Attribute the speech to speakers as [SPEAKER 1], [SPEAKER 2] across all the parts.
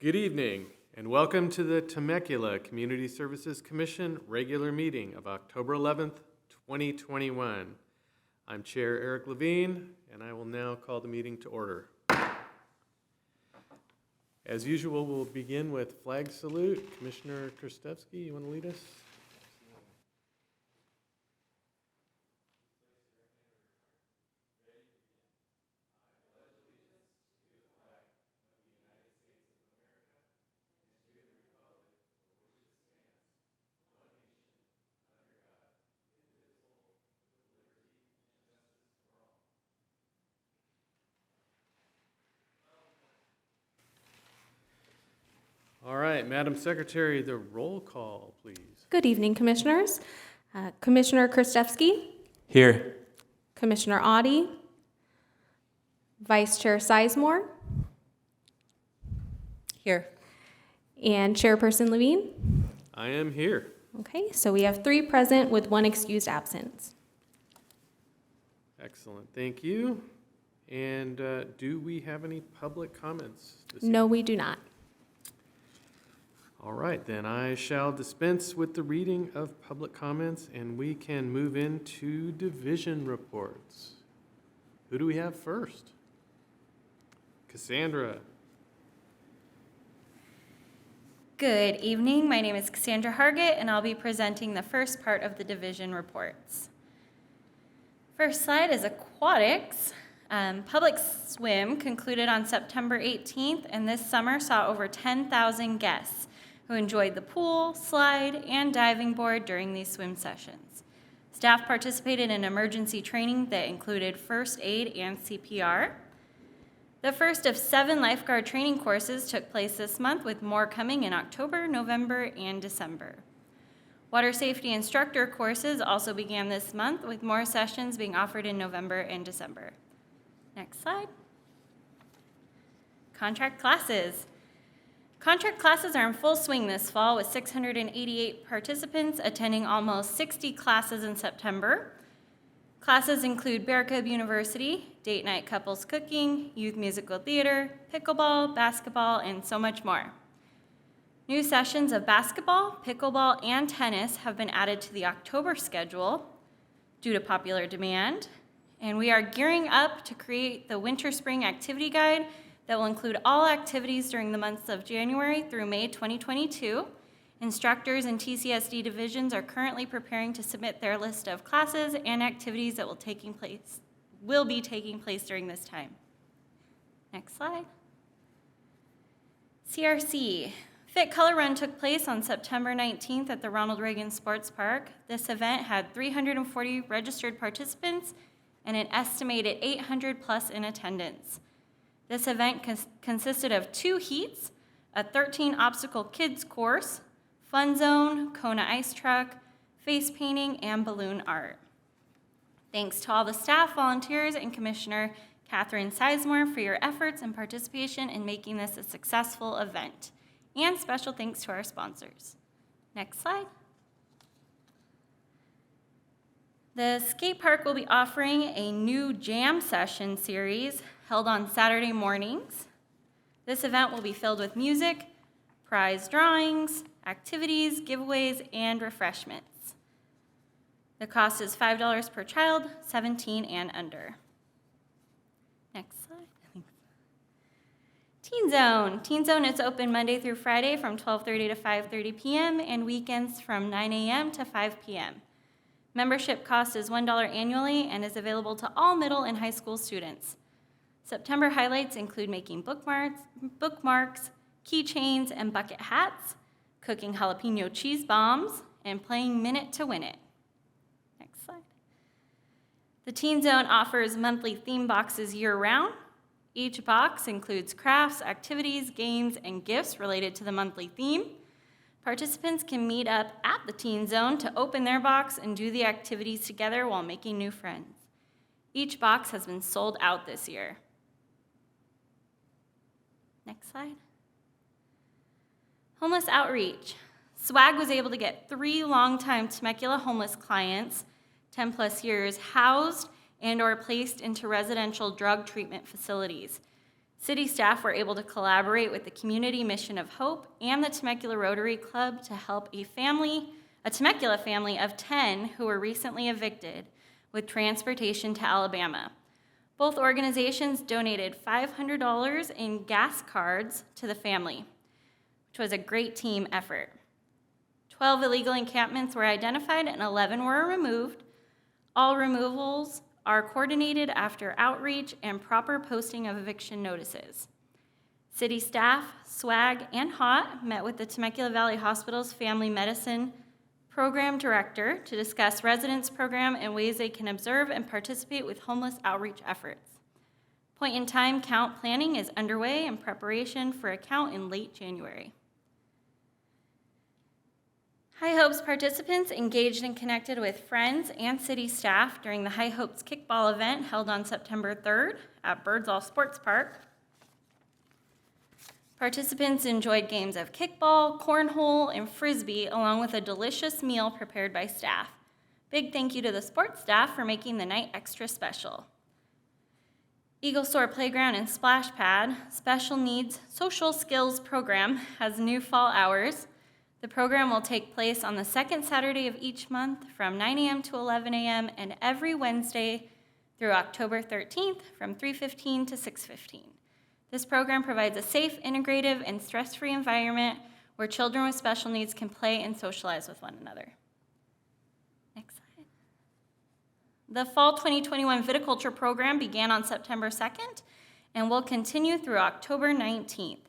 [SPEAKER 1] Good evening, and welcome to the Temecula Community Services Commission regular meeting of October 11th, 2021. I'm Chair Eric Levine, and I will now call the meeting to order. As usual, we'll begin with flag salute. Commissioner Kristevsky, you want to lead us? All right, Madam Secretary, the roll call, please.
[SPEAKER 2] Good evening, Commissioners. Commissioner Kristevsky,
[SPEAKER 3] Here.
[SPEAKER 2] Commissioner Audi, Vice Chair Sizemore,
[SPEAKER 4] Here.
[SPEAKER 2] and Chairperson Levine.
[SPEAKER 1] I am here.
[SPEAKER 2] Okay, so we have 3 present with 1 excused absence.
[SPEAKER 1] Excellent, thank you. And do we have any public comments this
[SPEAKER 2] No, we do not.
[SPEAKER 1] All right, then I shall dispense with the reading of public comments, and we can move into division reports. Who do we have first? Cassandra.
[SPEAKER 4] Good evening. My name is Cassandra Hargett, and I'll be presenting the first part of the division reports. First slide is aquatics. Public swim concluded on September 18th, and this summer saw over 10,000 guests who enjoyed the pool, slide, and diving board during these swim sessions. Staff participated in emergency training that included first aid and CPR. The first of 7 lifeguard training courses took place this month, with more coming in October, November, and December. Water safety instructor courses also began this month, with more sessions being offered in November and December. Next slide. Contract classes. Contract classes are in full swing this fall, with 688 participants attending almost 60 classes in September. Classes include Bear Cub University, date night couples cooking, youth musical theater, pickleball, basketball, and so much more. New sessions of basketball, pickleball, and tennis have been added to the October schedule due to popular demand, and we are gearing up to create the winter-spring activity guide that will include all activities during the months of January through May 2022. Instructors and TCSD divisions are currently preparing to submit their list of classes and activities that will be taking place during this time. Next slide. CRC. Fit Color Run took place on September 19th at the Ronald Reagan Sports Park. This event had 340 registered participants and an estimated 800 plus in attendance. This event consisted of 2 heats, a 13-obstacle kids course, fun zone, Kona ice truck, face painting, and balloon art. Thanks to all the staff, volunteers, and Commissioner Catherine Sizemore for your efforts and participation in making this a successful event. And special thanks to our sponsors. Next slide. The skate park will be offering a new jam session series held on Saturday mornings. This event will be filled with music, prize drawings, activities, giveaways, and refreshments. The cost is $5 per child, 17 and under. Next slide. Teen Zone. Teen Zone is open Monday through Friday from 12:30 to 5:30 p.m. and weekends from 9 a.m. to 5 p.m. Membership cost is $1 annually and is available to all middle and high school students. September highlights include making bookmarks, keychains, and bucket hats, cooking jalapeno cheese bombs, and playing Minute to Win It. Next slide. The Teen Zone offers monthly theme boxes year-round. Each box includes crafts, activities, games, and gifts related to the monthly theme. Participants can meet up at the Teen Zone to open their box and do the activities together while making new friends. Each box has been sold out this year. Next slide. Homeless outreach. SWAG was able to get 3 longtime Temecula homeless clients, 10 plus years, housed and or placed into residential drug treatment facilities. City staff were able to collaborate with the Community Mission of Hope and the Temecula Rotary Club to help a Temecula family of 10 who were recently evicted with transportation to Alabama. Both organizations donated $500 in gas cards to the family, which was a great team effort. 12 illegal encampments were identified and 11 were removed. All removals are coordinated after outreach and proper posting of eviction notices. City staff, SWAG, and HOT met with the Temecula Valley Hospital's Family Medicine Program Director to discuss residence program and ways they can observe and participate with homeless outreach efforts. Point-in-time count planning is underway in preparation for a count in late January. High Hopes participants engaged and connected with friends and city staff during the High Hopes kickball event held on September 3rd at Birdsall Sports Park. Participants enjoyed games of kickball, cornhole, and frisbee, along with a delicious meal prepared by staff. Big thank you to the sports staff for making the night extra special. Eagle Soar Playground and Splash Pad Special Needs Social Skills Program has new fall hours. The program will take place on the second Saturday of each month from 9 a.m. to 11 a.m. and every Wednesday through October 13th from 3:15 to 6:15. This program provides a safe, integrative, and stress-free environment where children with special needs can play and socialize with one another. Next slide. The Fall 2021 Viticulture program began on September 2nd and will continue through October 19th.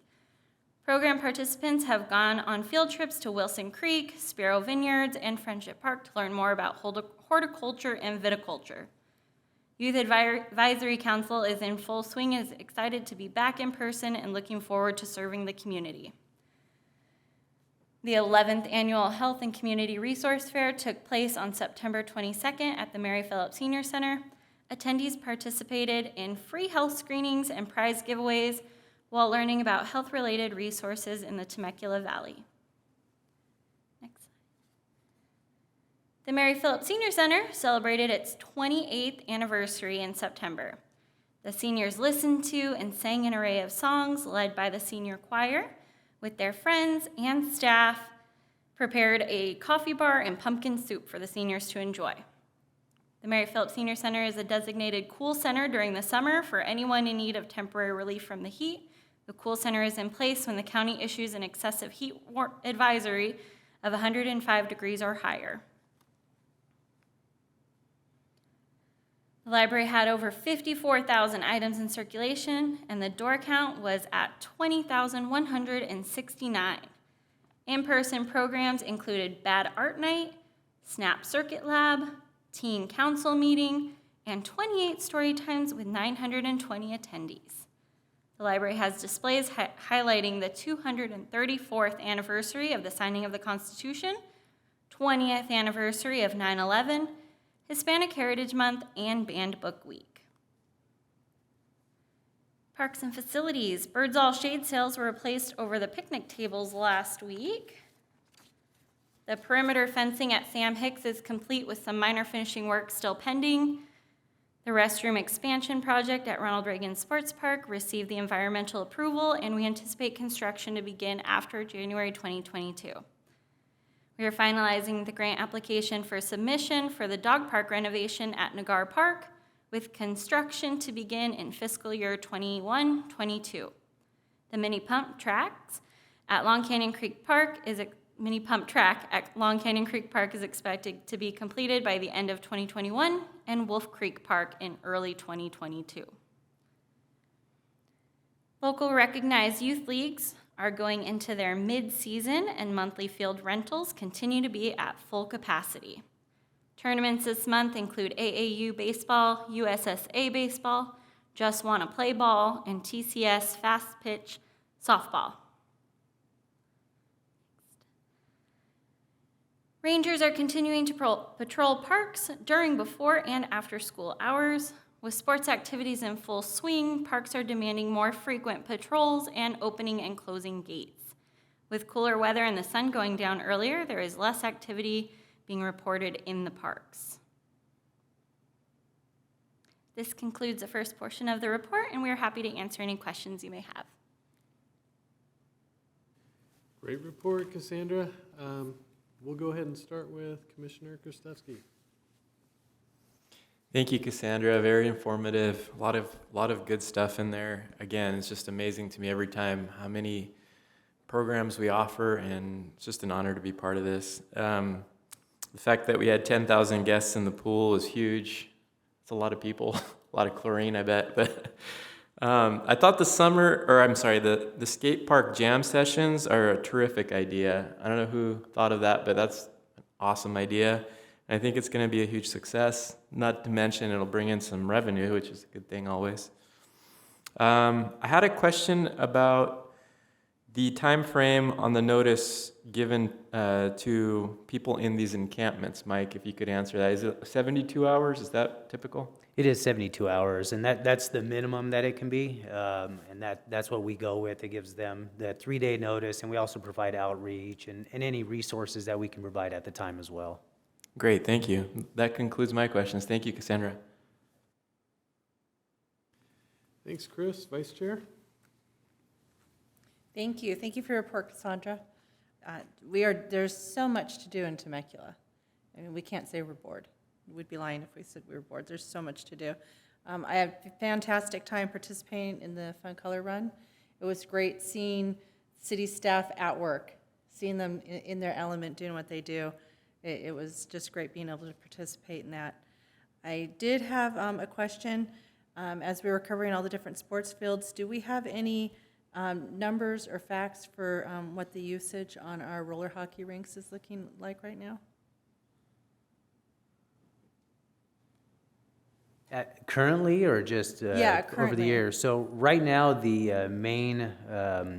[SPEAKER 4] Program participants have gone on field trips to Wilson Creek, Sparrow Vineyards, and Friendship Park to learn more about horticulture and viticulture. Youth Advisory Council is in full swing and is excited to be back in person and looking forward to serving the community. The 11th Annual Health and Community Resource Fair took place on September 22nd at the Mary Phillips Senior Center. Attendees participated in free health screenings and prize giveaways while learning about health-related resources in the Temecula Valley. Next slide. The Mary Phillips Senior Center celebrated its 28th anniversary in September. The seniors listened to and sang an array of songs led by the senior choir, with their friends and staff prepared a coffee bar and pumpkin soup for the seniors to enjoy. The Mary Phillips Senior Center is a designated cool center during the summer for anyone in need of temporary relief from the heat. The cool center is in place when the county issues an excessive heat advisory of 105 degrees or higher. The library had over 54,000 items in circulation, and the door count was at 20,169. In-person programs included Bad Art Night, Snap Circuit Lab, Teen Council Meeting, and 28 story times with 920 attendees. The library has displays highlighting the 234th anniversary of the signing of the Constitution, 20th anniversary of 9/11, Hispanic Heritage Month, and Banned Book Week. Parks and facilities. Birdsall shade sails were replaced over the picnic tables last week. The perimeter fencing at Sam Hicks is complete with some minor finishing work still pending. The restroom expansion project at Ronald Reagan Sports Park received the environmental approval, and we anticipate construction to begin after January 2022. We are finalizing the grant application for submission for the dog park renovation at Nagar Park, with construction to begin in fiscal year 21-22. The mini pump track at Long Canyon Creek Park is expected to be completed by the end of 2021, and Wolf Creek Park in early 2022. Local recognized youth leagues are going into their mid-season, and monthly field rentals continue to be at full capacity. Tournaments this month include AAU baseball, USSA baseball, Just Wanna Play Ball, and TCS Fast Pitch softball. Rangers are continuing to patrol parks during before and after school hours. With sports activities in full swing, parks are demanding more frequent patrols and opening and closing gates. With cooler weather and the sun going down earlier, there is less activity being reported in the parks. This concludes the first portion of the report, and we are happy to answer any questions you may have.
[SPEAKER 1] Great report, Cassandra. We'll go ahead and start with Commissioner Krastewski.
[SPEAKER 3] Thank you, Cassandra. Very informative. A lot of good stuff in there. Again, it's just amazing to me every time how many programs we offer, and it's just an honor to be part of this. The fact that we had 10,000 guests in the pool is huge. It's a lot of people, a lot of chlorine, I bet. But I thought the skate park jam sessions are a terrific idea. I don't know who thought of that, but that's an awesome idea. And I think it's going to be a huge success, not to mention it'll bring in some revenue, which is a good thing always. I had a question about the time frame on the notice given to people in these encampments. Mike, if you could answer that. Is it 72 hours? Is that typical?
[SPEAKER 5] It is 72 hours, and that's the minimum that it can be, and that's what we go with. It gives them the 3-day notice, and we also provide outreach and any resources that we can provide at the time as well.
[SPEAKER 3] Great, thank you. That concludes my questions. Thank you, Cassandra.
[SPEAKER 1] Thanks, Chris. Vice Chair?
[SPEAKER 6] Thank you. Thank you for your report, Cassandra. There's so much to do in Temecula. I mean, we can't say we're bored. We'd be lying if we said we were bored. There's so much to do. I had a fantastic time participating in the Fun Color Run. It was great seeing city staff at work, seeing them in their element doing what they do. It was just great being able to participate in that. I did have a question. As we were covering all the different sports fields, do we have any numbers or facts for what the usage on our roller hockey rinks is looking like right now?
[SPEAKER 5] Currently, or just over the
[SPEAKER 6] currently.
[SPEAKER 5] years? So right now, the main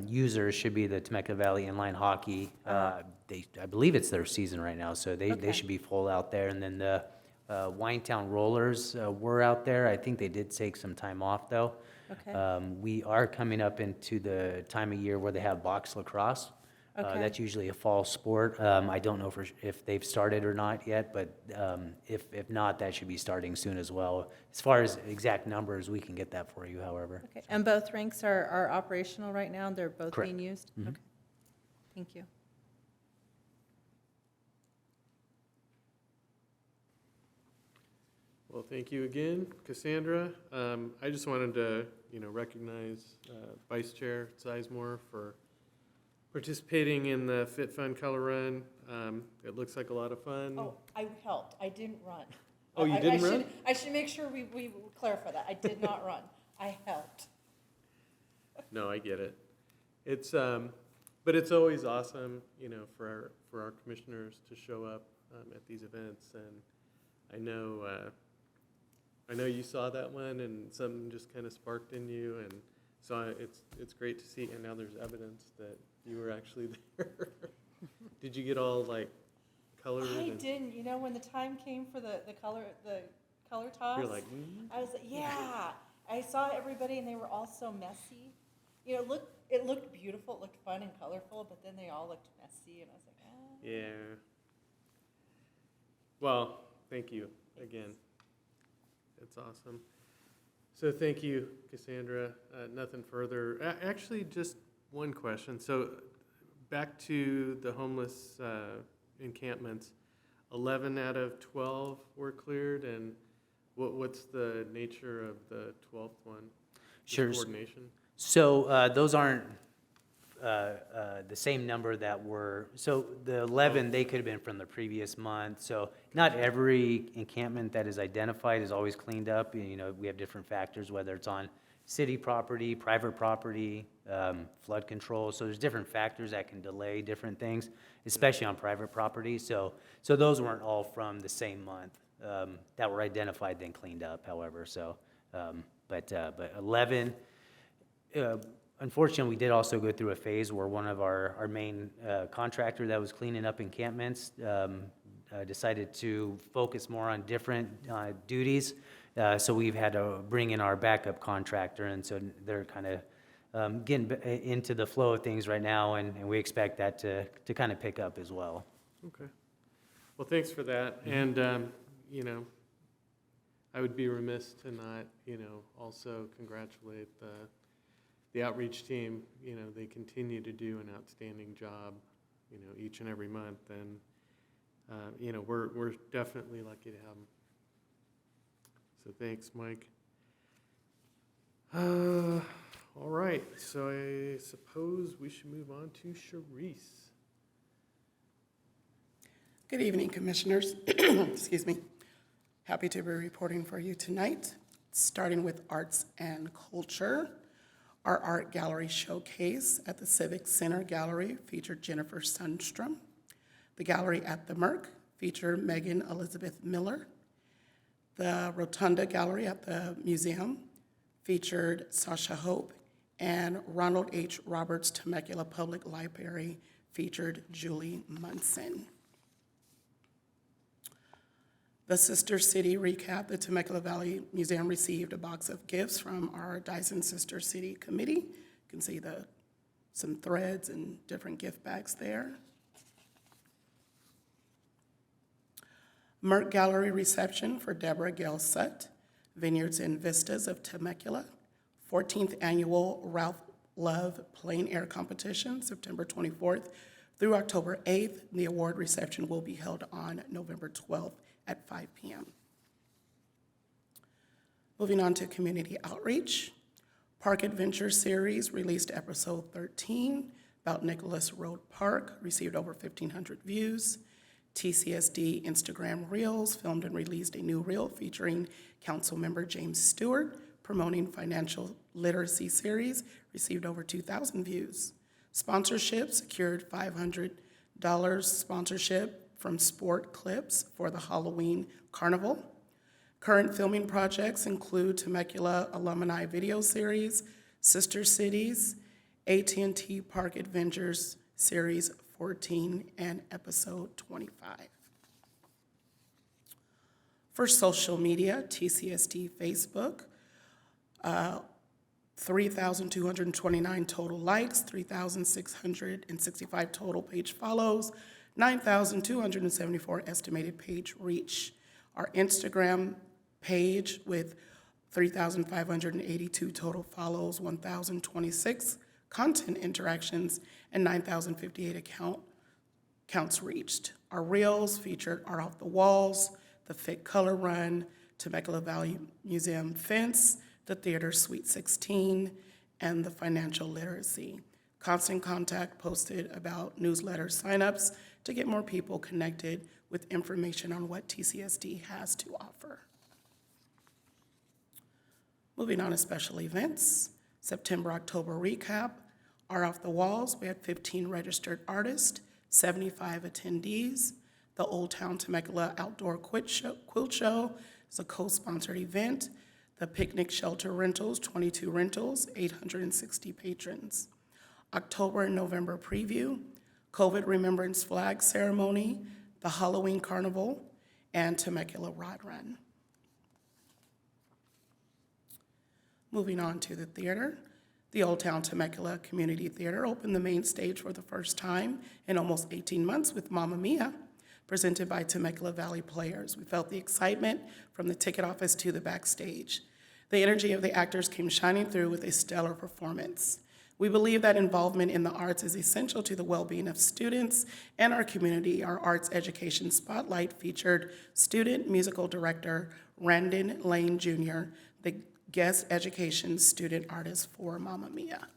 [SPEAKER 5] users should be the Temecula Valley Inline Hockey. I believe it's their season right now, so they
[SPEAKER 6] Okay.
[SPEAKER 5] should be full out there. And then the Winetown Rollers were out there. I think they did take some time off, though.
[SPEAKER 6] Okay.
[SPEAKER 5] We are coming up into the time of year where they have box lacrosse.
[SPEAKER 6] Okay.
[SPEAKER 5] That's usually a fall sport. I don't know if they've started or not yet, but if not, that should be starting soon as well. As far as exact numbers, we can get that for you, however.
[SPEAKER 6] Okay. And both rinks are operational right now? They're both
[SPEAKER 5] Correct.
[SPEAKER 6] being used?
[SPEAKER 5] Mhm.
[SPEAKER 6] Okay. Thank you.
[SPEAKER 1] Well, thank you again, Cassandra. I just wanted to, recognize Vice Chair Sizemore for participating in the Fit Fun Color Run. It looks like a lot of fun.
[SPEAKER 6] Oh, I helped. I didn't run.
[SPEAKER 1] Oh, you didn't run?
[SPEAKER 6] I should make sure we clarify that. I did not run. I helped.
[SPEAKER 1] No, I get it. It's, but it's always awesome, for our commissioners to show up at these events. And I know you saw that one, and something just kind of sparked in you, and so it's great to see. And now there's evidence that you were actually there. Did you get all colored?
[SPEAKER 6] I
[SPEAKER 1] and
[SPEAKER 6] didn't. When the time came for the color toss,
[SPEAKER 1] You're like,
[SPEAKER 6] I was like, yeah. I saw everybody, and they were all so messy. It looked beautiful. It looked fun and colorful, but then they all looked messy, and I was like, ah.
[SPEAKER 1] Yeah. Well, thank you again. It's awesome. So thank you, Cassandra. Nothing further. Actually, just one question. So back to the homeless encampments. 11 out of 12 were cleared, and what's the nature of the 12th one? Just
[SPEAKER 5] Sure.
[SPEAKER 1] Coordination.
[SPEAKER 5] So those aren't the same number that were, so the 11, they could have been from the previous month. So not every encampment that is identified is always cleaned up. We have different factors, whether it's on city property, private property, flood control. So there's different factors that can delay different things, especially on private property. So those weren't all from the same month that were identified then cleaned up, however. So, but 11. Unfortunately, we did also go through a phase where one of our main contractor that was cleaning up encampments decided to focus more on different duties. So we've had to bring in our backup contractor, and so they're kind of getting into the flow of things right now, and we expect that to kind of pick up as well.
[SPEAKER 1] Okay. Well, thanks for that. And, I would be remiss to not, also congratulate the outreach team. They continue to do an outstanding job, each and every month. And, we're definitely lucky to have them. So thanks, Mike. All right, so I suppose we should move on to Sharice.
[SPEAKER 7] Good evening, Commissioners. Excuse me. Happy to be reporting for you tonight, starting with arts and culture. Our art gallery showcase at the Civic Center Gallery featured Jennifer Sundstrom. The gallery at the Merck featured Megan Elizabeth Miller. The Rotunda Gallery at the museum featured Sasha Hope, and Ronald H. Roberts Temecula Public Library featured Julie Munson. The Sister City recap: the Temecula Valley Museum received a box of gifts from our Dyson Sister City Committee. You can see some threads and different gift bags there. Merck Gallery reception for Deborah Gail Sutt, Vineyards and Vistas of Temecula. 14th Annual Ralph Love Plein Air Competition, September 24th through October 8th. The award reception will be held on November 12th at 5 p.m. Moving on to community outreach. Park Adventure Series released episode 13 about Nicholas Road Park, received over 1,500 views. TCSD Instagram Reels filmed and released a new reel featuring Councilmember James Stewart promoting financial literacy series, received over 2,000 views. Sponsorship secured $500 sponsorship from Sport Clips for the Halloween Carnival. Current filming projects include Temecula Alumni Video Series, Sister Cities, AT&T Park Adventures Series 14, and Episode 25. For social media, TCSD Facebook, 3,229 total likes, 3,665 total page follows, 9,274 estimated page reach. Our Instagram page with 3,582 total follows, 1,026 content interactions, and 9,058 counts reached. Our reels featured Art Off the Walls, the Fit Color Run, Temecula Valley Museum Fence, the Theater Suite 16, and the Financial Literacy. Constant Contact posted about newsletter signups to get more people connected with information on what TCSD has to offer. Moving on to special events, September-October recap. Art Off the Walls, we had 15 registered artists, 75 attendees. The Old Town Temecula Outdoor Quilt Show is a co-sponsored event. The Picnic Shelter Rentals, 22 rentals, 860 patrons. October and November preview, COVID Remembrance Flag Ceremony, the Halloween Carnival, and Temecula Rod Run. Moving on to the theater. The Old Town Temecula Community Theater opened the main stage for the first time in almost 18 months with Mamma Mia, presented by Temecula Valley Players. We felt the excitement from the ticket office to the backstage. The energy of the actors came shining through with a stellar performance. We believe that involvement in the arts is essential to the well-being of students and our community. Our arts education spotlight featured student musical director Randon Lane Jr., the guest education student artist for Mamma Mia.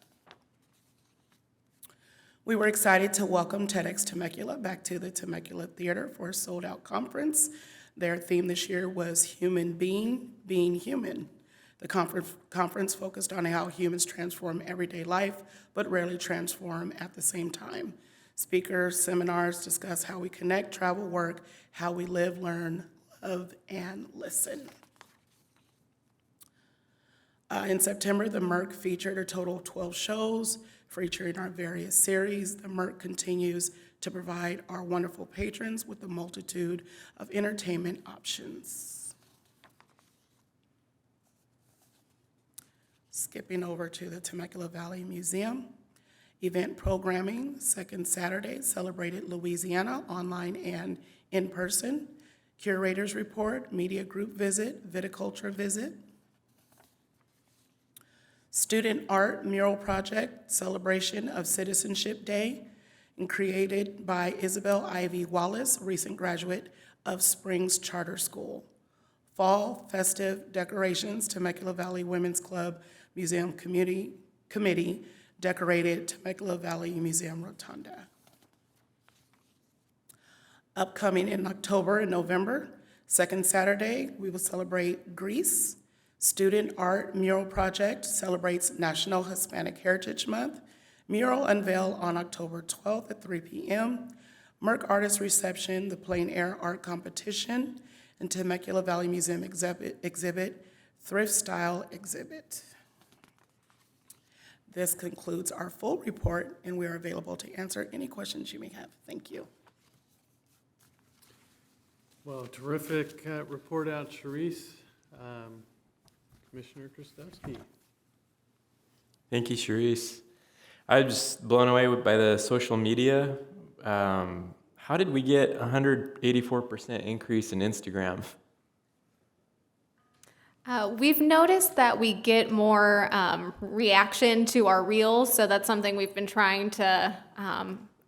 [SPEAKER 7] We were excited to welcome TEDx Temecula back to the Temecula Theater for a sold-out conference. Their theme this year was Human Being Human. The conference focused on how humans transform everyday life, but rarely transform at the same time. Speakers, seminars discuss how we connect, travel, work, how we live, learn, love, and listen. In September, the Merck featured a total of 12 shows featuring our various series. The Merck continues to provide our wonderful patrons with a multitude of entertainment options. Skipping over to the Temecula Valley Museum. Event programming, second Saturday, celebrated Louisiana, online and in person. Curators report, media group visit, viticulture visit. Student art mural project, celebration of Citizenship Day, and created by Isabel Ivy Wallace, recent graduate of Springs Charter School. Fall festive decorations, Temecula Valley Women's Club Museum Committee decorated Temecula Valley Museum Rotunda. Upcoming in October and November, second Saturday, we will celebrate Greece. Student art mural project celebrates National Hispanic Heritage Month. Mural unveil on October 12th at 3 p.m. Merck Artist Reception, the Plein Air Art Competition, and Temecula Valley Museum exhibit, Thrift Style Exhibit. This concludes our full report, and we are available to answer any questions you may have. Thank you.
[SPEAKER 1] Well, terrific report out, Sharice. Commissioner Krastowski.
[SPEAKER 3] Thank you, Sharice. I was just blown away by the social media. How did we get 184% increase in Instagram?
[SPEAKER 2] We've noticed that we get more reaction to our reels, so that's something we've been trying to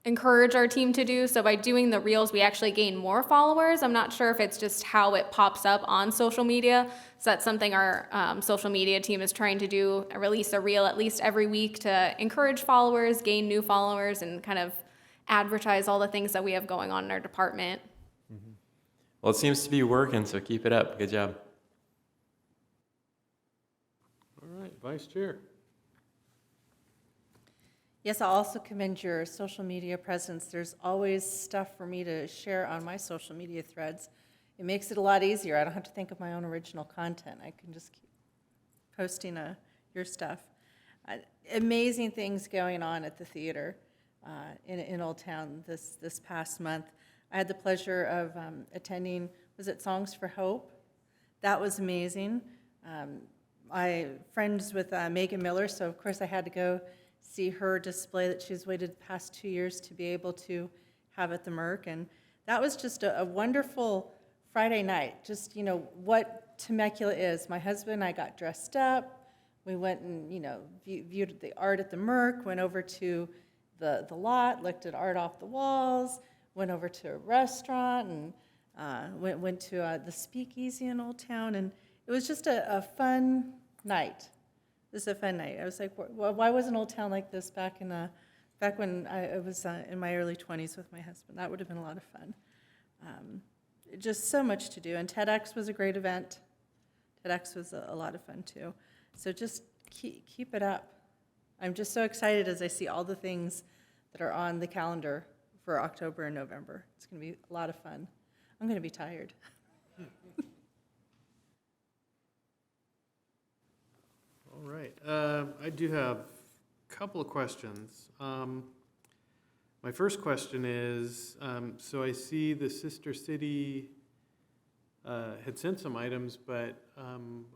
[SPEAKER 2] encourage our team to do. So by doing the reels, we actually gain more followers. I'm not sure if it's just how it pops up on social media. So that's something our social media team is trying to do, release a reel at least every week to encourage followers, gain new followers, and kind of advertise all the things that we have going on in our department.
[SPEAKER 3] Well, it seems to be working, so keep it up. Good job.
[SPEAKER 1] All right, Vice Chair.
[SPEAKER 6] Yes, I'll also commend your social media presence. There's always stuff for me to share on my social media threads. It makes it a lot easier. I don't have to think of my own original content. I can just keep posting your stuff. Amazing things going on at the theater in Old Town this past month. I had the pleasure of attending, was it Songs for Hope? That was amazing. I friends with Megan Miller, so of course I had to go see her display that she's waited the past 2 years to be able to have at the Merck. And that was just a wonderful Friday night. Just, what Temecula is. My husband and I got dressed up. We went and, viewed the art at the Merck, went over to the lot, looked at art off the walls, went over to a restaurant, and went to the Speakeasy in Old Town. And it was just a fun night. This is a fun night. I was like, why wasn't Old Town like this back when I was in my early 20s with my husband? That would have been a lot of fun. Just so much to do. And TEDx was a great event. TEDx was a lot of fun too. So just keep it up. I'm just so excited as I see all the things that are on the calendar for October and November. It's going to be a lot of fun. I'm going to be tired.
[SPEAKER 1] All right. I do have a couple of questions. My first question is, so I see the sister city had sent some items, but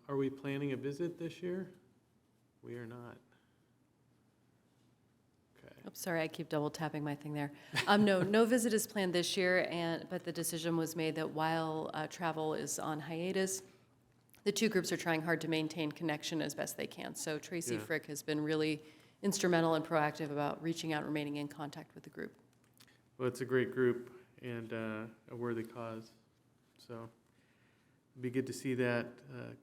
[SPEAKER 1] are we planning a visit this year? We are not. Okay.
[SPEAKER 8] Oops, sorry, I keep double tapping my thing there. No visit is planned this year, but the decision was made that while travel is on hiatus, the two groups are trying hard to maintain connection as best they can. So Tracy
[SPEAKER 1] Yeah.
[SPEAKER 8] Frick has been really instrumental and proactive about reaching out and remaining in contact with the group.
[SPEAKER 1] Well, it's a great group and a worthy cause. So it'd be good to see that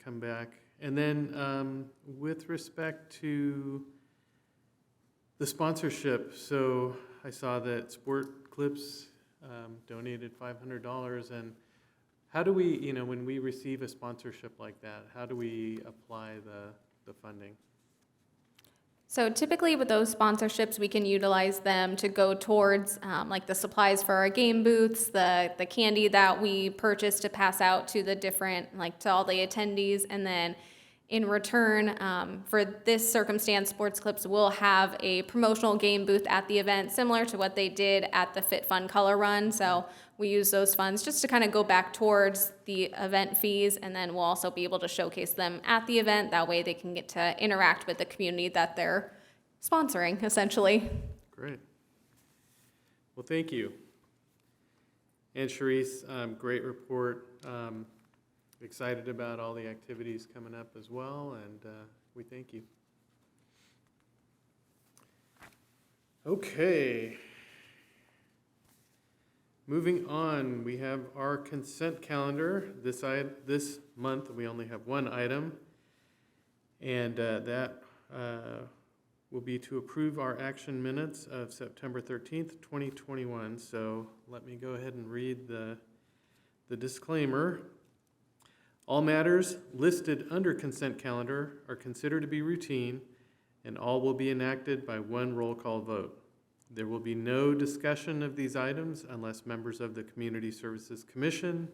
[SPEAKER 1] come back. And then with respect to the sponsorship, so I saw that Sport Clips donated $500. And how do we, when we receive a sponsorship like that, how do we apply the funding?
[SPEAKER 2] So typically with those sponsorships, we can utilize them to go towards like the supplies for our game booths, the candy that we purchase to pass out to the different, to all the attendees. And then in return, for this circumstance, Sports Clips will have a promotional game booth at the event, similar to what they did at the Fit Fun Color Run. So we use those funds just to kind of go back towards the event fees, and then we'll also be able to showcase them at the event. That way they can get to interact with the community that they're sponsoring, essentially.
[SPEAKER 1] Great. Well, thank you. And Sharice, great report. Excited about all the activities coming up as well, and we thank you. Okay. Moving on, we have our consent calendar. This month, we only have one item, and that will be to approve our action minutes of September 13th, 2021. So let me go ahead and read the disclaimer. All matters listed under consent calendar are considered to be routine, and all will be enacted by one roll call vote. There will be no discussion of these items unless members of the Community Services Commission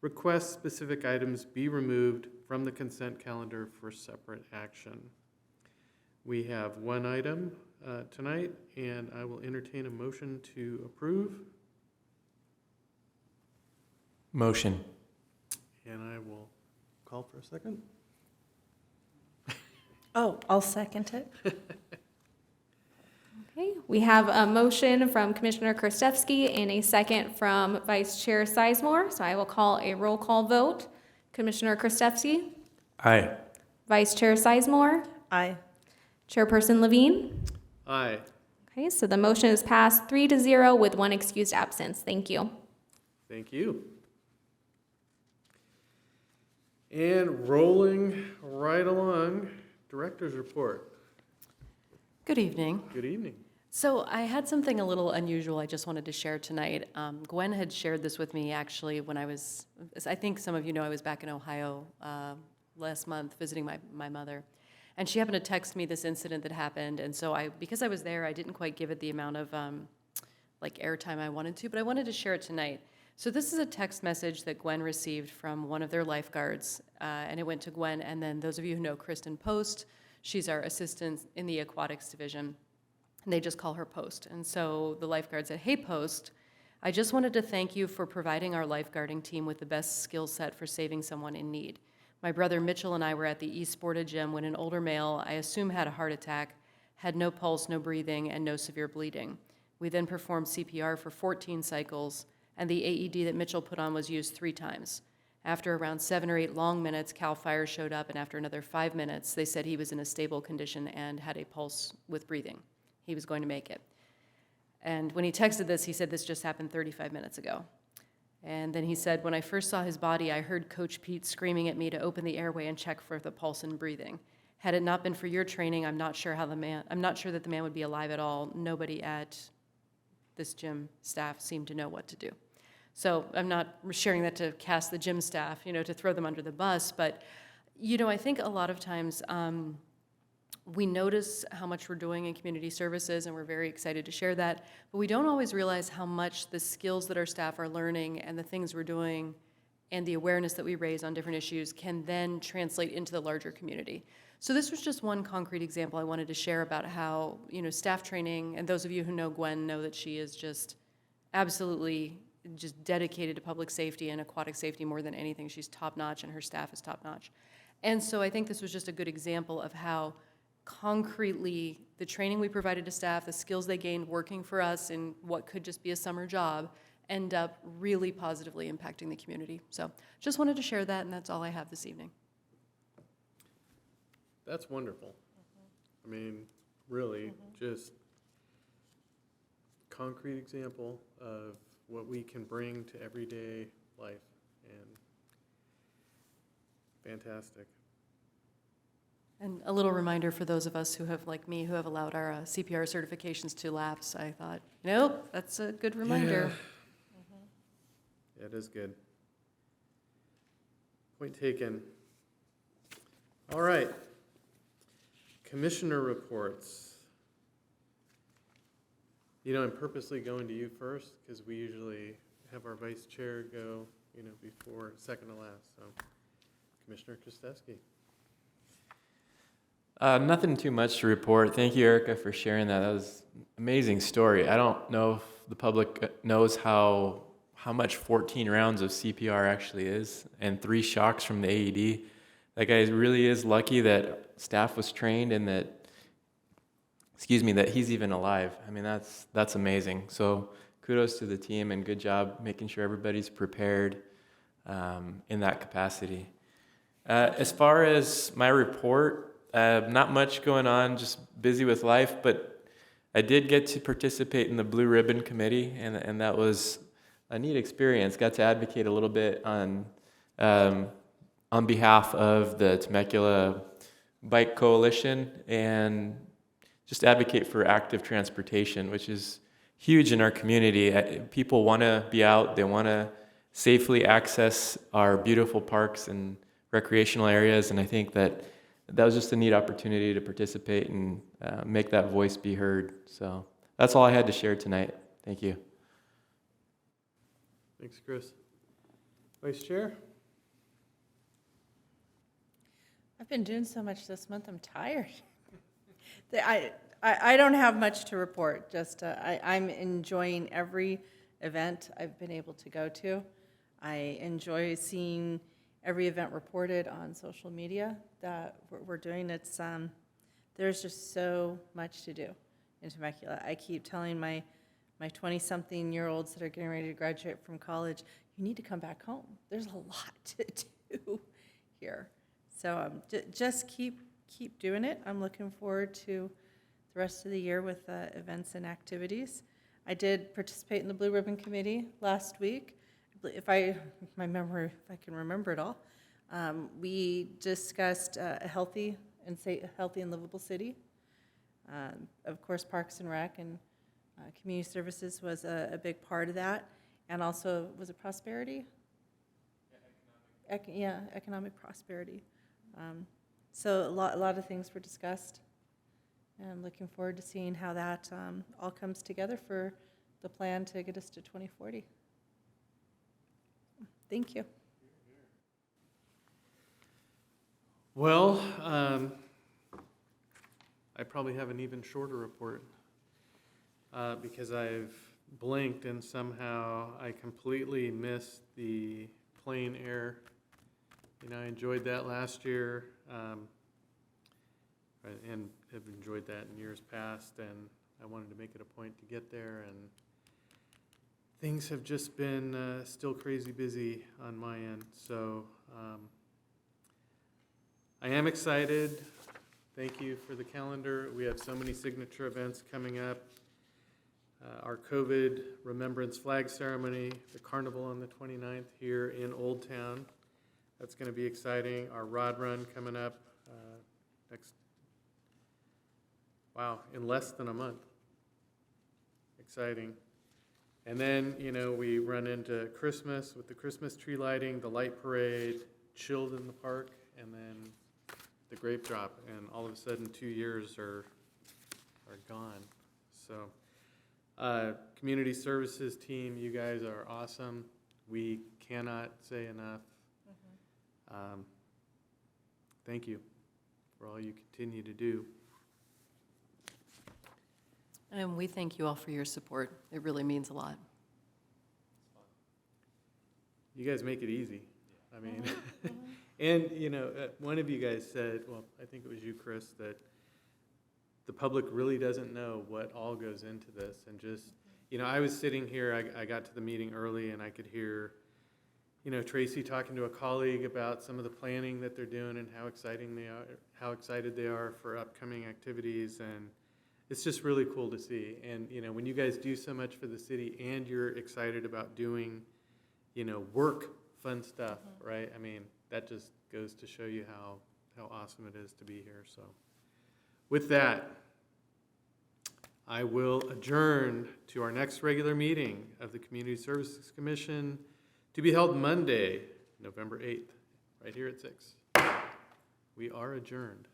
[SPEAKER 1] request specific items be removed from the consent calendar for separate action. We have one item tonight, and I will entertain a motion to approve.
[SPEAKER 3] Motion.
[SPEAKER 1] And I will call for a second.
[SPEAKER 6] Oh, I'll second it.
[SPEAKER 2] Okay, we have a motion from Commissioner Krastevsky and a second from Vice Chair Sizemore. So I will call a roll call vote. Commissioner Krastevsky,
[SPEAKER 3] Aye.
[SPEAKER 2] Vice Chair Sizemore,
[SPEAKER 6] Aye.
[SPEAKER 2] Chairperson Levine.
[SPEAKER 1] Aye.
[SPEAKER 2] Okay, so the motion is passed 3-0 with one excused absence. Thank you.
[SPEAKER 1] Thank you. And rolling right along, Director's Report.
[SPEAKER 8] Good evening.
[SPEAKER 1] Good evening.
[SPEAKER 8] So I had something a little unusual I just wanted to share tonight. Gwen had shared this with me actually when I think some of you know I was back in Ohio last month visiting my mother. And she happened to text me this incident that happened. And so because I was there, I didn't quite give it the amount of airtime I wanted to, but I wanted to share it tonight. So this is a text message that Gwen received from one of their lifeguards, and it went to Gwen. And then those of you who know Kristen Post, she's our assistant in the aquatics division. And they just call her Post. And so the lifeguard said, "Hey, Post, I just wanted to thank you for providing our lifeguarding team with the best skill set for saving someone in need. My brother Mitchell and I were at the East Sporta gym when an older male, I assume had a heart attack, had no pulse, no breathing, and no severe bleeding. We then performed CPR for 14 cycles, and the AED that Mitchell put on was used 3 times. After around 7 or 8 long minutes, CAL FIRE showed up, and after another 5 minutes, they said he was in a stable condition and had a pulse with breathing. He was going to make it." And when he texted this, he said this just happened 35 minutes ago. And then he said, "When I first saw his body, I heard Coach Pete screaming at me to open the airway and check for the pulse and breathing. Had it not been for your training, I'm not sure that the man would be alive at all. Nobody at this gym staff seemed to know what to do." So I'm not sharing that to cast the gym staff, to throw them under the bus, but, I think a lot of times we notice how much we're doing in community services, and we're very excited to share that, but we don't always realize how much the skills that our staff are learning and the things we're doing and the awareness that we raise on different issues can then translate into the larger community. So this was just one concrete example I wanted to share about how, staff training, and those of you who know Gwen know that she is just absolutely just dedicated to public safety and aquatic safety more than anything. She's top-notch, and her staff is top-notch. And so I think this was just a good example of how concretely the training we provided to staff, the skills they gained working for us in what could just be a summer job, end up really positively impacting the community. So just wanted to share that, and that's all I have this evening.
[SPEAKER 1] That's wonderful. I mean, really, just concrete example of what we can bring to everyday life, and fantastic.
[SPEAKER 8] And a little reminder for those of us who have, like me, who have allowed our CPR certifications to lapse, I thought, nope, that's a good reminder.
[SPEAKER 1] Yeah, it is good. Point taken. All right. Commissioner reports. I'm purposely going to you first because we usually have our vice chair go, before second to last. So, Commissioner Krastevsky.
[SPEAKER 3] Nothing too much to report. Thank you, Erica, for sharing that. That was an amazing story. I don't know if the public knows how much 14 rounds of CPR actually is, and 3 shocks from the AED. That guy really is lucky that staff was trained and that he's even alive. I mean, that's amazing. So kudos to the team and good job making sure everybody's prepared in that capacity. As far as my report, not much going on, just busy with life, but I did get to participate in the Blue Ribbon Committee, and that was a neat experience. Got to advocate a little bit on behalf of the Temecula Bike Coalition and just advocate for active transportation, which is huge in our community. People want to be out, they want to safely access our beautiful parks and recreational areas, and I think that was just a neat opportunity to participate and make that voice be heard. So that's all I had to share tonight. Thank you.
[SPEAKER 1] Thanks, Chris. Vice Chair?
[SPEAKER 6] I've been doing so much this month, I'm tired. I don't have much to report, just I'm enjoying every event I've been able to go to. I enjoy seeing every event reported on social media that we're doing. It's there's just so much to do in Temecula. I keep telling my 20-something-year-olds that are getting ready to graduate from college, you need to come back home. There's a lot to do here. So just keep doing it. I'm looking forward to the rest of the year with events and activities. I did participate in the Blue Ribbon Committee last week. If I can remember it all, we discussed a healthy and livable city. Of course, Parks and Rec and Community Services was a big part of that, and also was it prosperity? Economic prosperity. So a lot of things were discussed, and I'm looking forward to seeing how that all comes together for the plan to get us to 2040. Thank you.
[SPEAKER 1] Well, I probably have an even shorter report because I've blinked and somehow I completely missed the plein air. I enjoyed that last year and have enjoyed that in years past, and I wanted to make it a point to get there, and things have just been still crazy busy on my end, so I am excited. Thank you for the calendar. We have so many signature events coming up. Our COVID Remembrance Flag Ceremony, the Carnival on the 29th here in Old Town. That's going to be exciting. Our Rod Run coming up in less than a month. Exciting. And then, we run into Christmas with the Christmas tree lighting, the light parade, chilled in the park, and then the grape drop. And all of a sudden, 2 years are gone. So, community services team, you guys are awesome. We cannot say enough. Thank you for all you continue to do.
[SPEAKER 8] And we thank you all for your support. It really means a lot.
[SPEAKER 1] You guys make it easy. I mean, and one of you guys said, well, I think it was you, Chris, that the public really doesn't know what all goes into this. And just, I was sitting here, I got to the meeting early and I could hear, Tracy talking to a colleague about some of the planning that they're doing and how excited they are for upcoming activities. And it's just really cool to see. And, when you guys do so much for the city and you're excited about doing, fun stuff, right? I mean, that just goes to show you how awesome it is to be here. So with that, I will adjourn to our next regular meeting of the Community Services Commission to be held Monday, November 8th, right here at 6. We are adjourned.